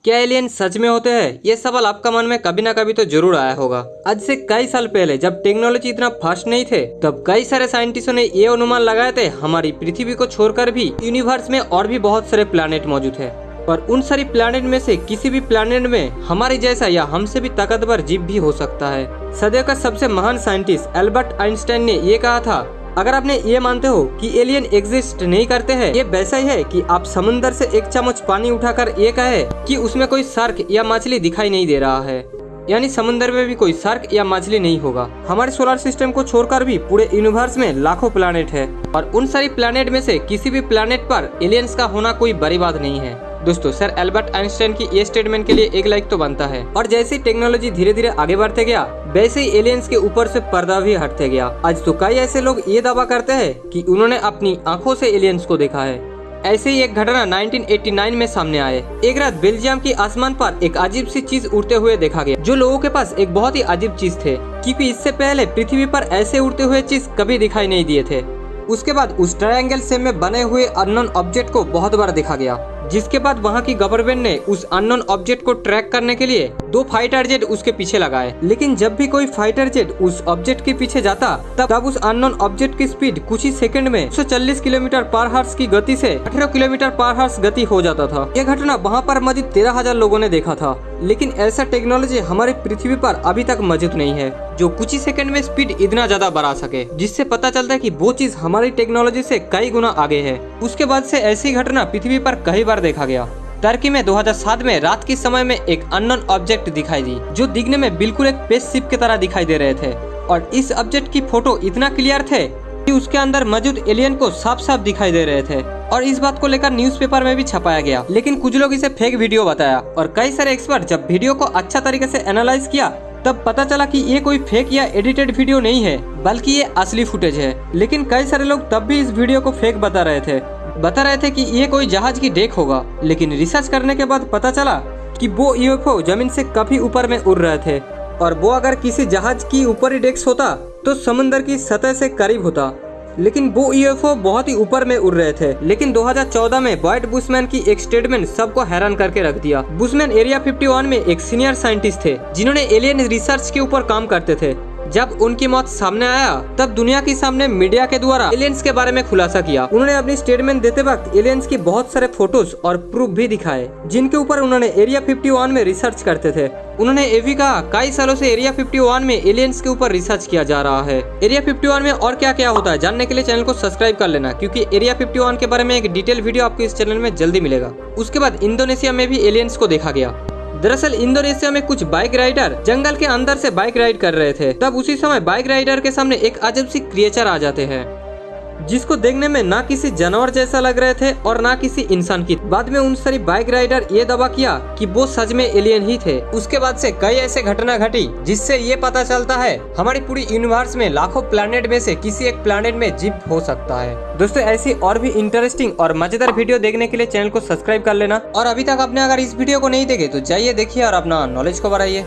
क्या एलियन सच में होते हैं? ये सवाल आपका मन में कभी ना कभी तो जरूर आया होगा। आज से कई साल पहले जब टेक्नोलॉजी इतना फास्ट नहीं थे, तब कई सारे साइंटिस्टों ने ये अनुमान लगाए थे हमारी पृथ्वी को छोड़कर भी यूनिवर्स में और भी बहुत सारे प्लैनेट मौजूद है। और उन सारी प्लैनेट में से किसी भी प्लैनेट में हमारे जैसा या हमसे भी ताकतवर जीव भी हो सकता है। सदैव का सबसे महान साइंटिस्ट एल्बर्ट आइंस्टाइन ने ये कहा था, अगर आपने ये मानते हो कि एलियन एग्जिस्ट नहीं करते हैं, ये वैसा ही है कि आप समुद्र से एक चम्मच पानी उठाकर ये कहे कि उसमें कोई शार्क या मछली दिखाई नहीं दे रहा है, यानी समुद्र में भी कोई शार्क या मछली नहीं होगा। हमारे सोलर सिस्टम को छोड़कर भी पूरे यूनिवर्स में लाखों प्लैनेट है और उन सारी प्लैनेट में से किसी भी प्लैनेट पर एलियंस का होना कोई बड़ी बात नहीं है। दोस्तों, सर एल्बर्ट आइंस्टाइन की ये स्टेटमेंट के लिए एक लाइक तो बनता है। और जैसे टेक्नोलॉजी धीरे धीरे आगे बढ़ते गया, वैसे ही एलियंस के ऊपर से पर्दा भी हटते गया। आज तो कई ऐसे लोग ये दावा करते हैं कि उन्होंने अपनी आंखों से एलियंस को देखा है। ऐसे ही एक घटना 1989 में सामने आए। एक रात बेल्जियम की आसमान पर एक अजीब सी चीज उड़ते हुए देखा गया, जो लोगों के पास एक बहुत ही अजीब चीज थे, क्योंकि इससे पहले पृथ्वी पर ऐसे उड़ते हुए चीज कभी दिखाई नहीं दिए थे। उसके बाद उस ट्रायंगल शेप में बने हुए अननोन ऑब्जेक्ट को बहुत बार देखा गया, जिसके बाद वहां की गवर्नमेंट ने उस अननोन ऑब्जेक्ट को ट्रैक करने के लिए 2 फाइटर जेट उसके पीछे लगाए। लेकिन जब भी कोई फाइटर जेट उस ऑब्जेक्ट के पीछे जाता, तब उस अननोन ऑब्जेक्ट की स्पीड कुछ ही सेकंड में 140 किलोमीटर पर हॉर्स की गति से 18 किलोमीटर पर हॉर्स गति हो जाता था। यह घटना वहां पर मौजूद 13,000 लोगों ने देखा था। लेकिन ऐसा टेक्नोलॉजी हमारी पृथ्वी पर अभी तक मौजूद नहीं है, जो कुछ ही सेकंड में स्पीड इतना ज्यादा बढ़ा सके, जिससे पता चलता है कि वो चीज हमारी टेक्नोलॉजी से कई गुना आगे है। उसके बाद से ऐसी घटना पृथ्वी पर कई बार देखा गया। टर्की में 2007 में रात के समय में एक अननोन ऑब्जेक्ट दिखाई दी, जो दिखने में बिल्कुल एक स्पेसशिप की तरह दिखाई दे रहे थे। और इस ऑब्जेक्ट की फोटो इतना क्लियर थे कि उसके अंदर मौजूद एलियन को साफ साफ दिखाई दे रहे थे। और इस बात को लेकर न्यूज़पेपर में भी छपाया गया। लेकिन कुछ लोग इसे फेक वीडियो बताया, और कई सारे एक्सपर्ट जब वीडियो को अच्छा तरीके से एनालाइज किया, तब पता चला कि ये कोई फेक या एडिटेड वीडियो नहीं है, बल्कि ये असली फुटेज है। लेकिन कई सारे लोग तब भी इस वीडियो को फेक बता रहे थे कि ये कोई जहाज की डेक होगा। लेकिन रिसर्च करने के बाद पता चला कि वो यूएफओ जमीन से काफी ऊपर में उड़ रहे थे, और वो अगर किसी जहाज की ऊपरी डेक्स होता तो समुद्र की सतह से करीब होता। लेकिन वो यूएफओ बहुत ही ऊपर में उड़ रहे थे। लेकिन 2014 में बॉयड बुशमैन की एक स्टेटमेंट सबको हैरान करके रख दिया। बुशमैन एरिया 51 में एक सीनियर साइंटिस्ट थे, जिन्होंने एलियन रिसर्च के ऊपर काम करते थे। जब उनकी मौत सामने आया, तब दुनिया के सामने मीडिया के द्वारा एलियंस के बारे में खुलासा किया। उन्होंने अपनी स्टेटमेंट देते वक्त एलियंस की बहुत सारे फोटोज और प्रूफ भी दिखाए, जिनके ऊपर उन्होंने एरिया 51 में रिसर्च करते थे। उन्होंने ये भी कहा, कई सालों से एरिया 51 में एलियंस के ऊपर रिसर्च किया जा रहा है। एरिया 51 में और क्या क्या होता है जानने के लिए चैनल को सब्सक्राइब कर लेना, क्योंकि एरिया 51 के बारे में एक डिटेल वीडियो आपको इस चैनल में जल्दी मिलेगा। उसके बाद इंडोनेशिया में भी एलियंस को देखा गया। दरअसल इंडोनेशिया में कुछ बाइक राइडर जंगल के अंदर से बाइक राइड कर रहे थे। तब उसी समय बाइक राइडर के सामने एक अजब सी क्रिएचर आ जाते हैं, जिसको देखने में ना किसी जानवर जैसा लग रहे थे और ना किसी इंसान की। बाद में उन सारी बाइक राइडर ये दावा किया कि वो सच में एलियन ही थे। उसके बाद से कई ऐसे घटना घटी, जिससे ये पता चलता है हमारी पूरी यूनिवर्स में लाखों प्लैनेट में से किसी एक प्लैनेट में जीव हो सकता है। दोस्तों, ऐसी और भी इंटरेस्टिंग और मजेदार वीडियो देखने के लिए चैनल को सब्सक्राइब कर लेना। और अभी तक आपने अगर इस वीडियो को नहीं देखे तो जाइए देखिए और अपना नॉलेज को बढ़ाइए।